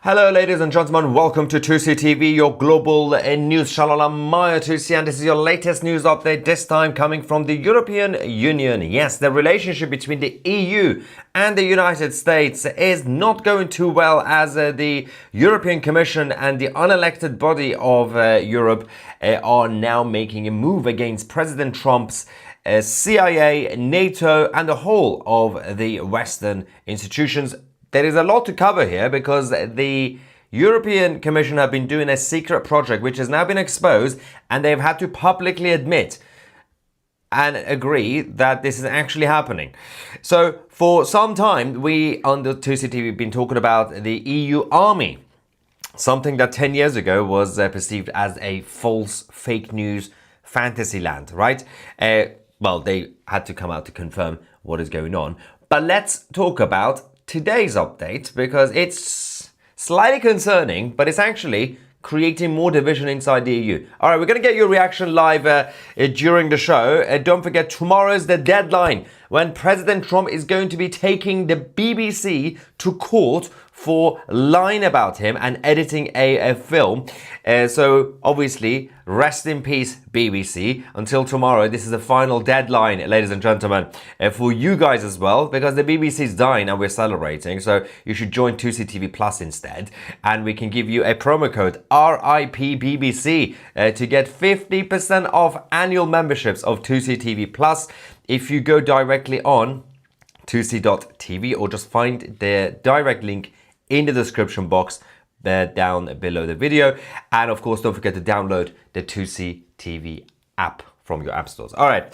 Hello ladies and gentlemen, welcome to 2C TV, your global news channel. I'm Maya 2C and this is your latest news update, this time coming from the European Union. Yes, the relationship between the EU and the United States is not going too well as the European Commission and the unelected body of Europe are now making a move against President Trump's CIA, NATO and the whole of the Western institutions. There is a lot to cover here because the European Commission have been doing a secret project which has now been exposed, and they've had to publicly admit and agree that this is actually happening. So for some time, we on the 2CTV have been talking about the EU army, something that 10 years ago was perceived as a false fake news fantasy land, right? Well, they had to come out to confirm what is going on. But let's talk about today's update because it's slightly concerning, but it's actually creating more division inside the EU. All right, we're going to get your reaction live during the show. Don't forget, tomorrow's the deadline when President Trump is going to be taking the BBC to court for lying about him and editing a film. So obviously, rest in peace, BBC. Until tomorrow, this is the final deadline, ladies and gentlemen, for you guys as well, because the BBC is dying and we're celebrating. So you should join 2CTV Plus instead. And we can give you a promo code RIPBBC to get 50% off annual memberships of 2CTV Plus if you go directly on 2C.tv or just find the direct link in the description box there down below the video. And of course, don't forget to download the 2C TV app from your app stores. All right,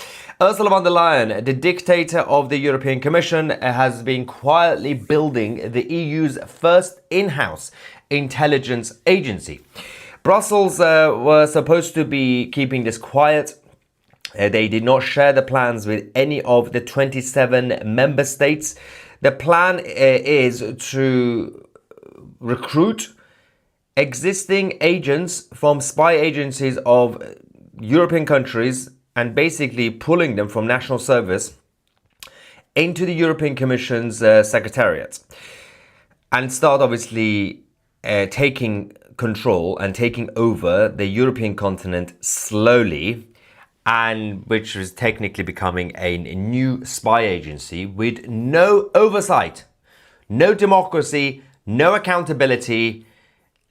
Ursula von der Leyen, the dictator of the European Commission, has been quietly building the EU's first in-house intelligence agency. Brussels were supposed to be keeping this quiet. They did not share the plans with any of the 27 member states. The plan is to recruit existing agents from spy agencies of European countries and basically pulling them from national service into the European Commission's secretariat and start obviously taking control and taking over the European continent slowly, and which is technically becoming a new spy agency with no oversight, no democracy, no accountability.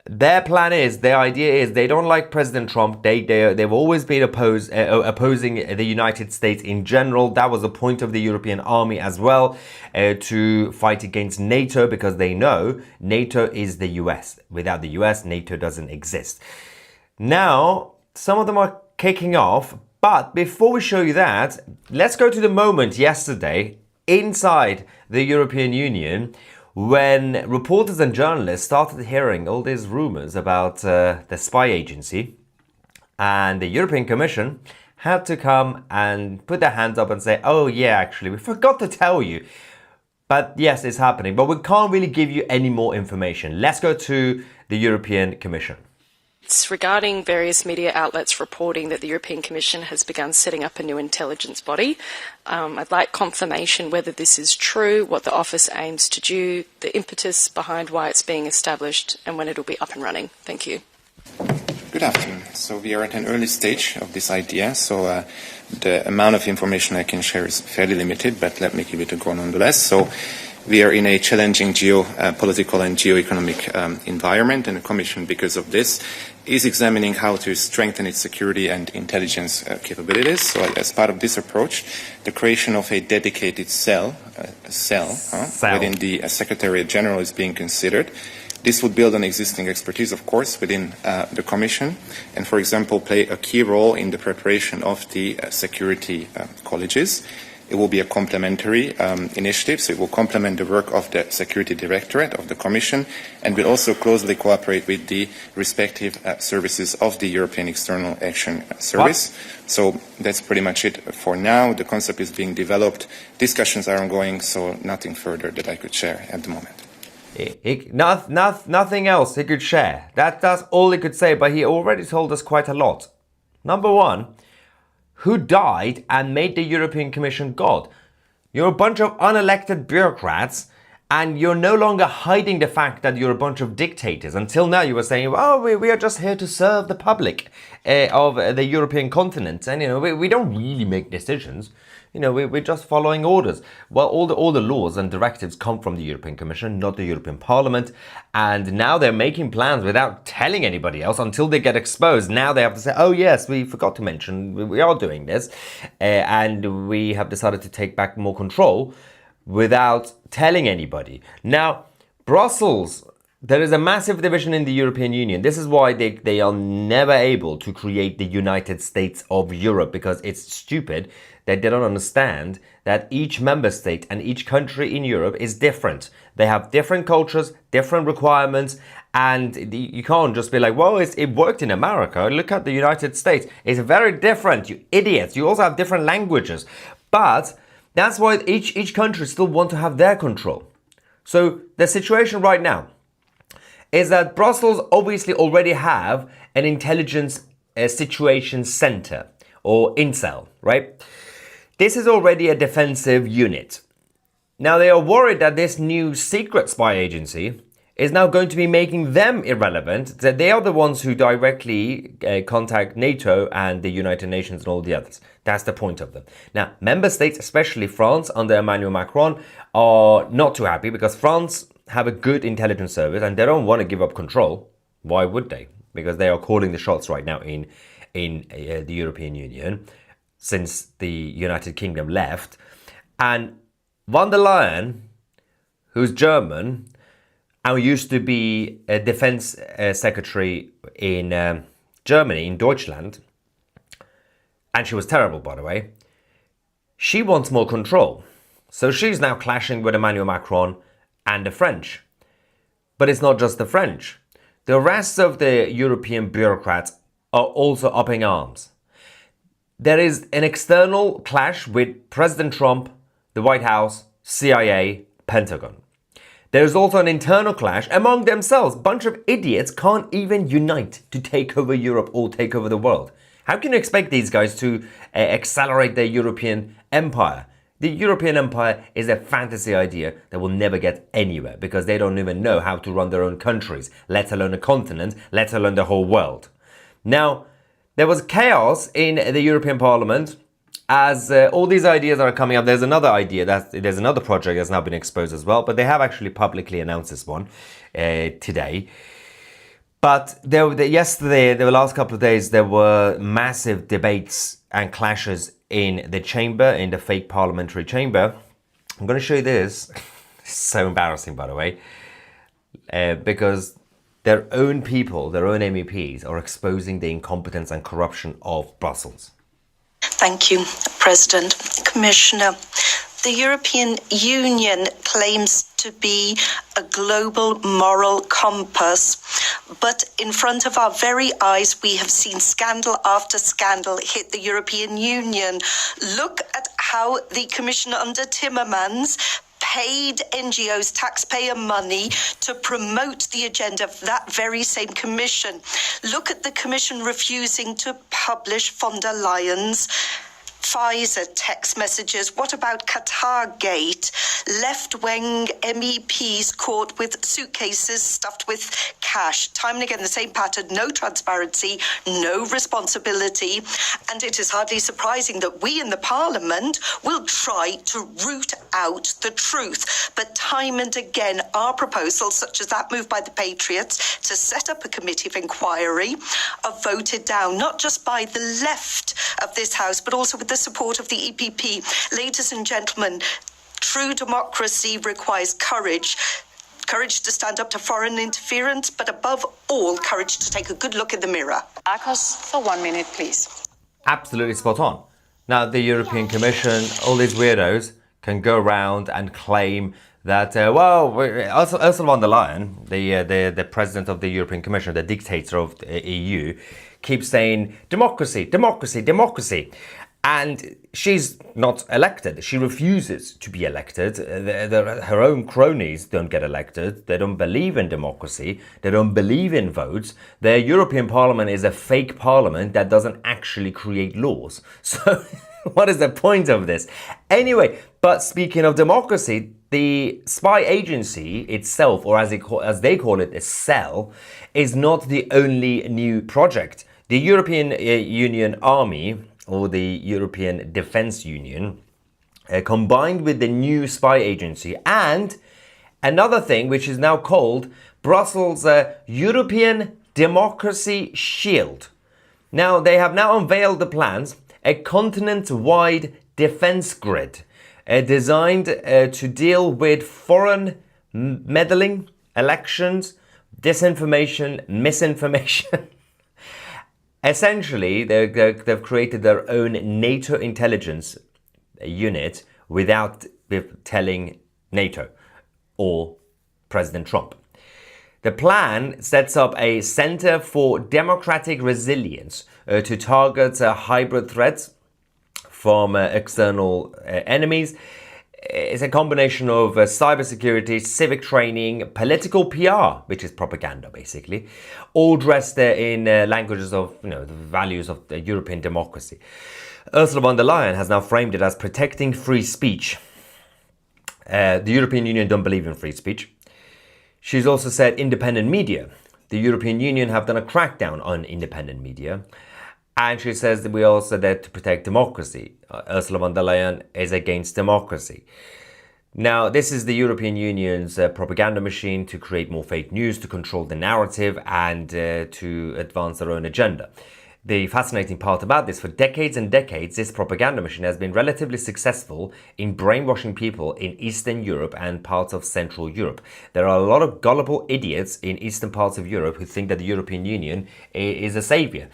Their plan is, their idea is, they don't like President Trump. They've always been opposing the United States in general. That was the point of the European army as well, to fight against NATO, because they know NATO is the US. Without the US, NATO doesn't exist. Now, some of them are kicking off. But before we show you that, let's go to the moment yesterday inside the European Union when reporters and journalists started hearing all these rumors about the spy agency, and the European Commission had to come and put their hands up and say, oh yeah, actually, we forgot to tell you. But yes, it's happening, but we can't really give you any more information. Let's go to the European Commission. It's regarding various media outlets reporting that the European Commission has begun setting up a new intelligence body. I'd like confirmation whether this is true, what the office aims to do, the impetus behind why it's being established, and when it'll be up and running. Thank you. Good afternoon. So we are at an early stage of this idea, so the amount of information I can share is fairly limited, but let me give it a go nonetheless. So we are in a challenging geopolitical and geoeconomic environment, and the Commission, because of this, is examining how to strengthen its security and intelligence capabilities. So as part of this approach, the creation of a dedicated cell within the Secretariat General is being considered. This would build on existing expertise, of course, within the Commission, and, for example, play a key role in the preparation of the security colleges. It will be a complementary initiative, so it will complement the work of the Security Directorate of the Commission, and will also closely cooperate with the respective services of the European External Action Service. So that's pretty much it for now. The concept is being developed. Discussions are ongoing, so nothing further that I could share at the moment. Nothing else he could share. That's all he could say, but he already told us quite a lot. Number one, who died and made the European Commission God? You're a bunch of unelected bureaucrats And you're no longer hiding the fact that you're a bunch of dictators. Until now, you were saying, "Oh, we are just here to serve the public of the European continent, and we don't really make decisions. We're just following orders." Well, all the laws and directives come from the European Commission, not the European Parliament. And now they're making plans without telling anybody else until they get exposed. Now they have to say, "Oh yes, we forgot to mention we are doing this, and we have decided to take back more control," without telling anybody. Now, Brussels, there is a massive division in the European Union. This is why they are never able to create the United States of Europe, because it's stupid that they don't understand that each member state and each country in Europe is different. They have different cultures, different requirements, and you can't just be like, "Well, it worked in America. Look at the United States. It's very different, you idiots." You also have different languages. But that's why each country still want to have their control. So the situation right now is that Brussels obviously already have an intelligence situation center, or INCEL, right? This is already a defensive unit. Now they are worried that this new secret spy agency is now going to be making them irrelevant, that they are the ones who directly contact NATO and the United Nations and all the others. That's the point of them. Now, member states, especially France under Emmanuel Macron, are not too happy because France have a good intelligence service and they don't want to give up control. Why would they? Because they are calling the shots right now in the European Union since the United Kingdom left. And von der Leyen, who's German, and used to be a defense secretary in Germany, in Deutschland, and she was terrible, by the way, she wants more control. So she's now clashing with Emmanuel Macron and the French. But it's not just the French. The rest of the European bureaucrats are also upping arms. There is an external clash with President Trump, the White House, CIA, Pentagon. There's also an internal clash among themselves. Bunch of idiots can't even unite to take over Europe or take over the world. How can you expect these guys to accelerate their European empire? The European empire is a fantasy idea that will never get anywhere because they don't even know how to run their own countries, let alone a continent, let alone the whole world. Now, there was chaos in the European Parliament as all these ideas are coming up. There's another idea, there's another project that's now been exposed as well, but they have actually publicly announced this one today. But yesterday, the last couple of days, there were massive debates and clashes in the chamber, in the fake parliamentary chamber. I'm going to show you this. It's so embarrassing, by the way, because their own people, their own MEPs, are exposing the incompetence and corruption of Brussels. Thank you, President. Commissioner, the European Union claims to be a global moral compass, but in front of our very eyes, we have seen scandal after scandal hit the European Union. Look at how the Commission under Timmermans paid NGOs taxpayer money to promote the agenda of that very same commission. Look at the commission refusing to publish von der Leyen's Pfizer text messages. What about Qatargate? Left-wing MEPs caught with suitcases stuffed with cash. Time and again, the same pattern. No transparency, no responsibility. And it is hardly surprising that we in the Parliament will try to root out the truth. But time and again, our proposals, such as that moved by the Patriots to set up a committee of inquiry, are voted down, not just by the left of this House, but also with the support of the EPP. Ladies and gentlemen, true democracy requires courage. Courage to stand up to foreign interference, but above all, courage to take a good look in the mirror. Akos, for 1 minute, please. Absolutely spot on. Now, the European Commission, all these weirdos, can go around and claim that, Ursula von der Leyen, the president of the European Commission, the dictator of the EU, keeps saying democracy, democracy, democracy. And she's not elected. She refuses to be elected. Her own cronies don't get elected. They don't believe in democracy. They don't believe in votes. The European Parliament is a fake parliament that doesn't actually create laws. So what is the point of this? Anyway, but speaking of democracy, the spy agency itself, or as they call it, a cell, is not the only new project. The European Union Army, or the European Defence Union, combined with the new spy agency and another thing which is now called Brussels European Democracy Shield. Now, they have now unveiled the plans, a continent-wide defense grid designed to deal with foreign meddling, elections, disinformation, misinformation. Essentially, they've created their own NATO intelligence unit without telling NATO or President Trump. The plan sets up a Center for Democratic Resilience to target hybrid threats from external enemies. It's a combination of cybersecurity, civic training, political PR, which is propaganda basically, all dressed in languages of, the values of the European democracy. Ursula von der Leyen has now framed it as protecting free speech. The European Union don't believe in free speech. She's also said independent media. The European Union have done a crackdown on independent media. And she says that we are also there to protect democracy. Ursula von der Leyen is against democracy. Now, this is the European Union's propaganda machine to create more fake news, to control the narrative, and to advance their own agenda. The fascinating part about this, for decades and decades, this propaganda machine has been relatively successful in brainwashing people in Eastern Europe and parts of Central Europe. There are a lot of gullible idiots in eastern parts of Europe who think that the European Union is a savior.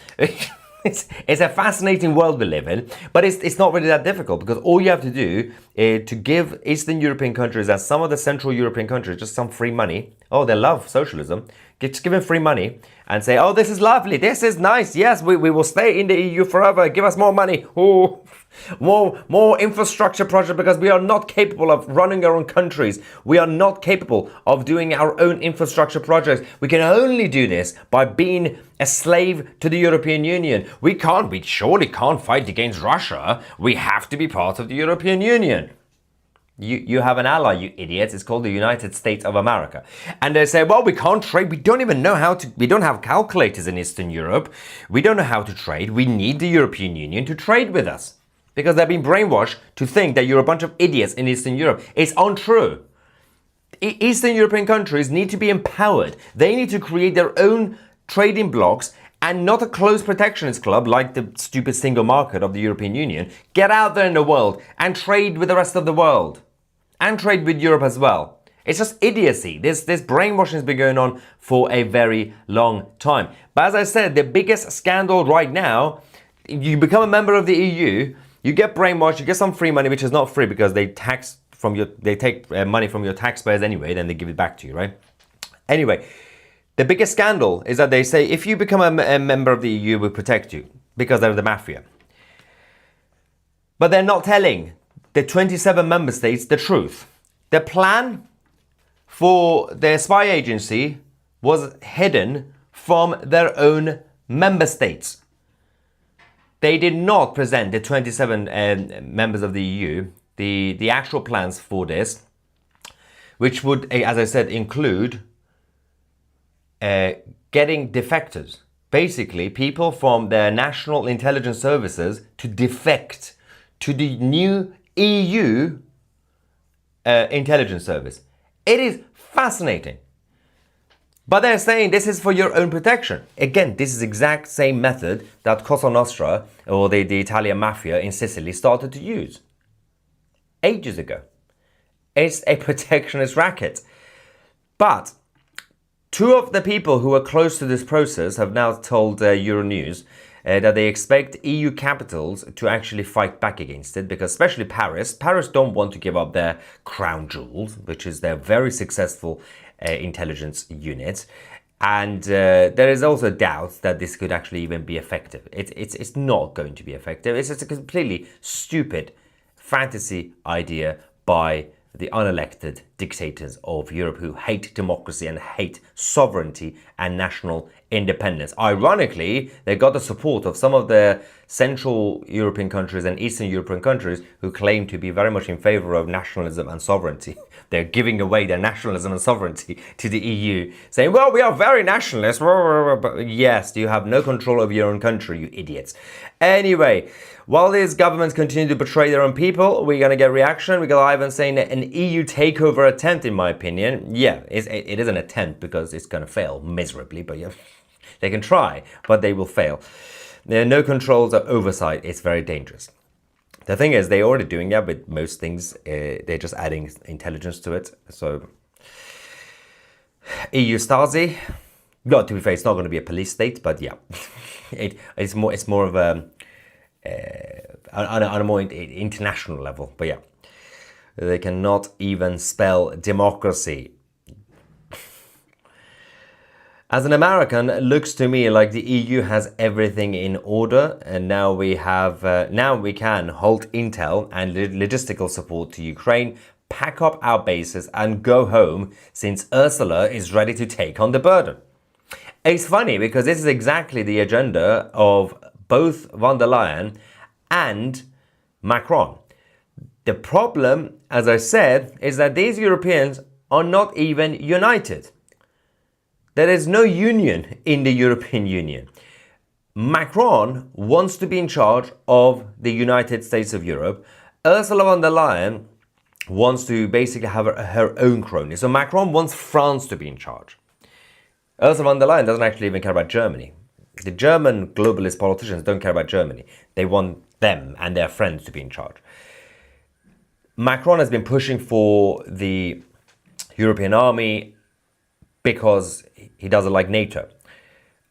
It's a fascinating world we live in, but it's not really that difficult, because all you have to do is to give Eastern European countries and some of the Central European countries just some free money. Oh, they love socialism. Just give them free money and say, oh, this is lovely, this is nice, yes, we will stay in the EU forever, give us more money. Oh, more infrastructure projects, because we are not capable of running our own countries. We are not capable of doing our own infrastructure projects. We can only do this by being a slave to the European Union. We surely can't fight against Russia. We have to be part of the European Union. You have an ally, you idiots. It's called the United States of America. And they say, well, we can't trade. We don't even know how to. We don't have calculators in Eastern Europe. We don't know how to trade. We need the European Union to trade with us, because they've been brainwashed to think that you're a bunch of idiots in Eastern Europe. It's untrue. Eastern European countries need to be empowered. They need to create their own trading blocks and not a closed protectionist club like the stupid single market of the European Union. Get out there in the world and trade with the rest of the world. And trade with Europe as well. It's just idiocy. This brainwashing has been going on for a very long time. But as I said, the biggest scandal right now, you become a member of the EU, you get brainwashed, you get some free money, which is not free because they take money from your taxpayers anyway, then they give it back to you, right? Anyway, the biggest scandal is that they say if you become a member of the EU, we'll protect you because they're the mafia. But they're not telling the 27 member states the truth. The plan for their spy agency was hidden from their own member states. They did not present the 27 members of the EU the actual plans for this, which would, as I said, include getting defectors, basically people from their national intelligence services, to defect to the new EU intelligence service. It is fascinating. But they're saying this is for your own protection. Again, this is the exact same method that Cosa Nostra, or the Italian mafia in Sicily, started to use ages ago. It's a protectionist racket. But two of the people who are close to this process have now told Euronews that they expect EU capitals to actually fight back against it, because especially Paris don't want to give up their crown jewels, which is their very successful intelligence unit. And there is also doubt that this could actually even be effective. It's not going to be effective. It's just a completely stupid fantasy idea by the unelected dictators of Europe who hate democracy and hate sovereignty and national independence. Ironically, they got the support of some of the Central European countries and Eastern European countries who claim to be very much in favor of nationalism and sovereignty. They're giving away their nationalism and sovereignty to the EU, saying, well, we are very nationalist. But yes, you have no control over your own country, you idiots. Anyway, while these governments continue to betray their own people, we're going to get reaction. We got Ivan saying that an EU takeover attempt, in my opinion. Yeah, it is an attempt because it's going to fail miserably, but yeah, they can try, but they will fail. There are no controls or oversight. It's very dangerous. The thing is, they're already doing that with most things. They're just adding intelligence to it. So, EU Stasi. Well, to be fair, it's not going to be a police state, but yeah, it's more of a on a more international level. But yeah, they cannot even spell democracy. As an American, it looks to me like the EU has everything in order, and now we can halt intel and logistical support to Ukraine, pack up our bases and go home since Ursula is ready to take on the burden. It's funny because this is exactly the agenda of both von der Leyen and Macron. The problem, as I said, is that these Europeans are not even united. There is no union in the European Union. Macron wants to be in charge of the United States of Europe. Ursula von der Leyen wants to basically have her own crony. So Macron wants France to be in charge. Ursula von der Leyen doesn't actually even care about Germany. The German globalist politicians don't care about Germany. They want them and their friends to be in charge. Macron has been pushing for the European army because he doesn't like NATO.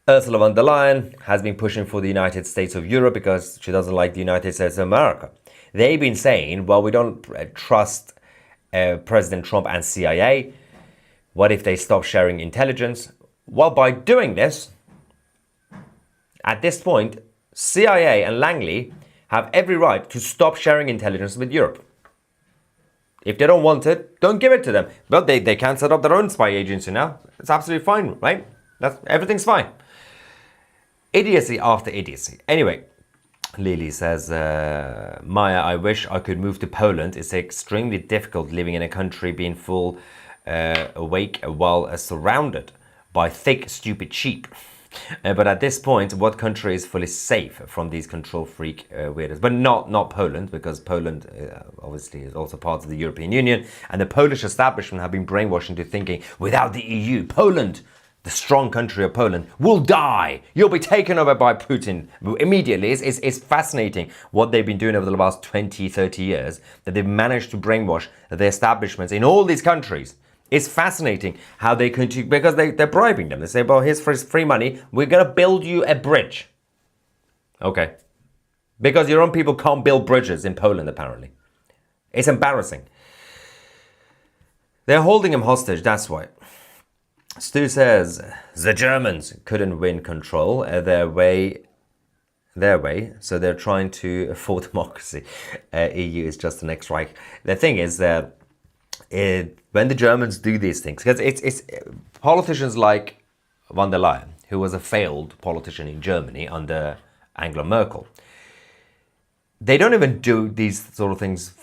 Ursula von der Leyen has been pushing for the United States of Europe because she doesn't like the United States of America. They've been saying, well, we don't trust President Trump and CIA. What if they stop sharing intelligence? Well, by doing this, at this point, CIA and Langley have every right to stop sharing intelligence with Europe. If they don't want it, don't give it to them. But they can set up their own spy agency now. It's absolutely fine, right? Everything's fine. Idiocy after idiocy. Anyway, Lily says, Maya, I wish I could move to Poland. It's extremely difficult living in a country being full awake while surrounded by thick, stupid sheep. But at this point, what country is fully safe from these control freak weirdos? But not Poland, because Poland obviously is also part of the European Union, and the Polish establishment have been brainwashed into thinking without the EU, Poland, the strong country of Poland, will die. You'll be taken over by Putin immediately. It's fascinating what they've been doing over the last 20, 30 years, that they've managed to brainwash the establishments in all these countries. It's fascinating how they continue, because they're bribing them. They say, well, here's free money. We're going to build you a bridge. Okay. Because your own people can't build bridges in Poland, apparently. It's embarrassing. They're holding him hostage, that's why. Stu says, the Germans couldn't win control their way, so they're trying to for democracy. EU is just the next Reich. The thing is that when the Germans do these things, because it's politicians like von der Leyen, who was a failed politician in Germany under Angela Merkel, they don't even do these sort of things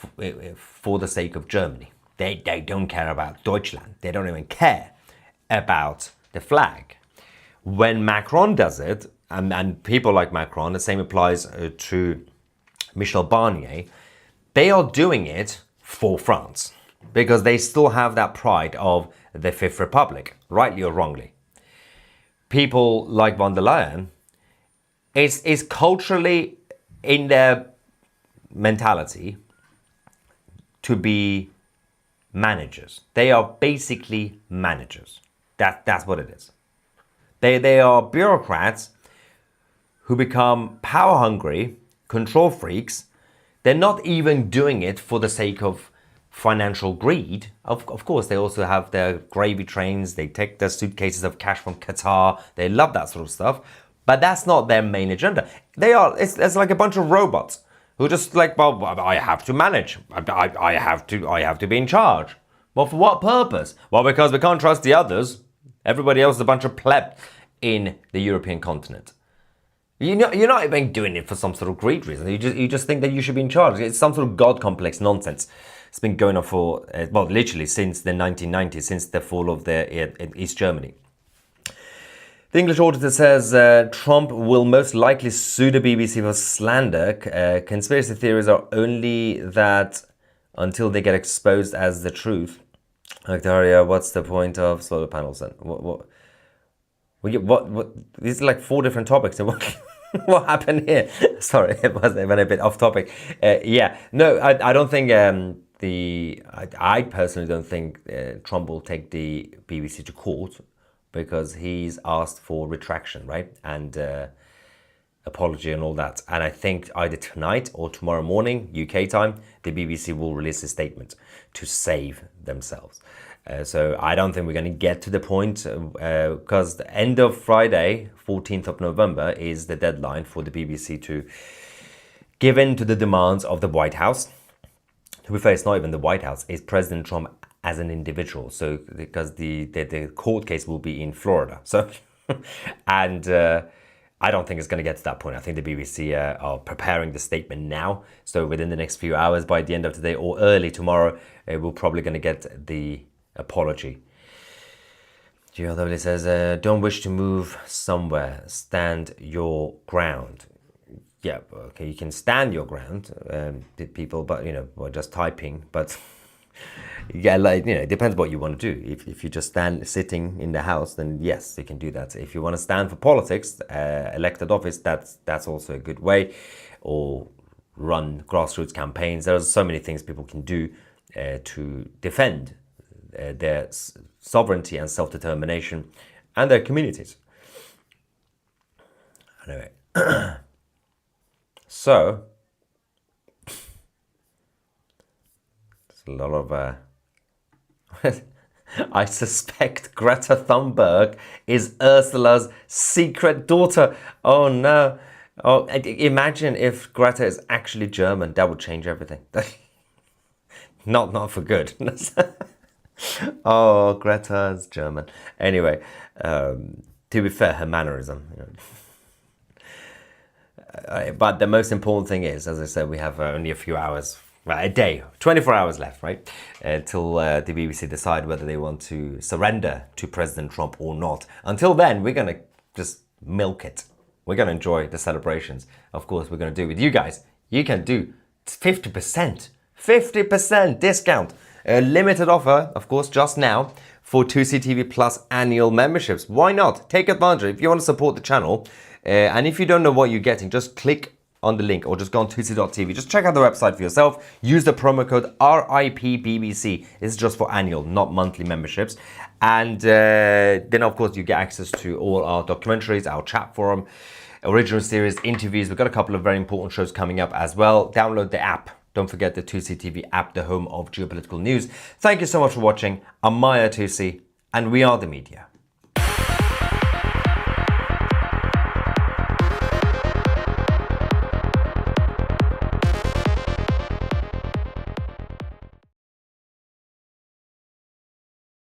for the sake of Germany. They don't care about Deutschland. They don't even care about the flag. When Macron does it, and people like Macron, the same applies to Michel Barnier, they are doing it for France. Because they still have that pride of the Fifth Republic, rightly or wrongly. People like von der Leyen is culturally in their mentality to be managers. They are basically managers. That's what it is. They are bureaucrats who become power hungry, control freaks. They're not even doing it for the sake of financial greed. Of course, they also have their gravy trains. They take their suitcases of cash from Qatar. They love that sort of stuff. But that's not their main agenda. It's like a bunch of robots who just like, well, I have to manage. I have to be in charge. Well, for what purpose? Well, because we can't trust the others. Everybody else is a bunch of pleb. in the European continent. You're not even doing it for some sort of great reason. You just think that you should be in charge. It's some sort of God complex nonsense. It's been going on for, literally since the 1990s, since the fall of East Germany. The English auditor says Trump will most likely sue the BBC for slander. Conspiracy theories are only that until they get exposed as the truth. Victoria, what's the point of solar panels then? What? These are like 4 different topics. What happened here? Sorry, it went a bit off topic. I don't think I personally don't think Trump will take the BBC to court, because he's asked for retraction, right? And apology and all that. And I think either tonight or tomorrow morning, UK time, the BBC will release a statement to save themselves. So I don't think we're going to get to the point, because the end of Friday, 14th of November, is the deadline for the BBC to give in to the demands of the White House. To be fair, it's not even the White House, it's President Trump as an individual. So because the court case will be in Florida. So, and I don't think it's going to get to that point. I think the BBC are preparing the statement now. So within the next few hours, by the end of today or early tomorrow, we're probably going to get the apology. GLW says, don't wish to move somewhere, stand your ground. Yeah, okay, you can stand your ground, people, but, we're just typing, but yeah, it depends what you want to do. If you just sitting in the house, then yes, you can do that. If you want to stand for politics, elected office, that's also a good way, or run grassroots campaigns. There are so many things people can do to defend their sovereignty and self-determination and their communities. Anyway, so there's a lot of I suspect Greta Thunberg is Ursula's secret daughter. Oh no. Oh, imagine if Greta is actually German. That would change everything. Not for good. Oh, Greta is German. Anyway, to be fair, her mannerism. But the most important thing is, as I said, we have only a few hours, a day, 24 hours left, right? Till the BBC decide whether they want to surrender to President Trump or not. Until then, we're going to just milk it. We're going to enjoy the celebrations. Of course, we're going to do it with you guys. You can do 50% discount. A limited offer, of course, just now for 2CTV Plus annual memberships. Why not? Take advantage if you want to support the channel. And if you don't know what you're getting, just click on the link or just go on 2C.tv. Just check out the website for yourself. Use the promo code RIPBBC. It's just for annual, not monthly memberships. And then, of course, you get access to all our documentaries, our chat forum, original series, interviews. We've got a couple of very important shows coming up as well. Download the app. Don't forget the 2CTV app, the home of geopolitical news. Thank you so much for watching. I'm Maya 2C, and we are the media.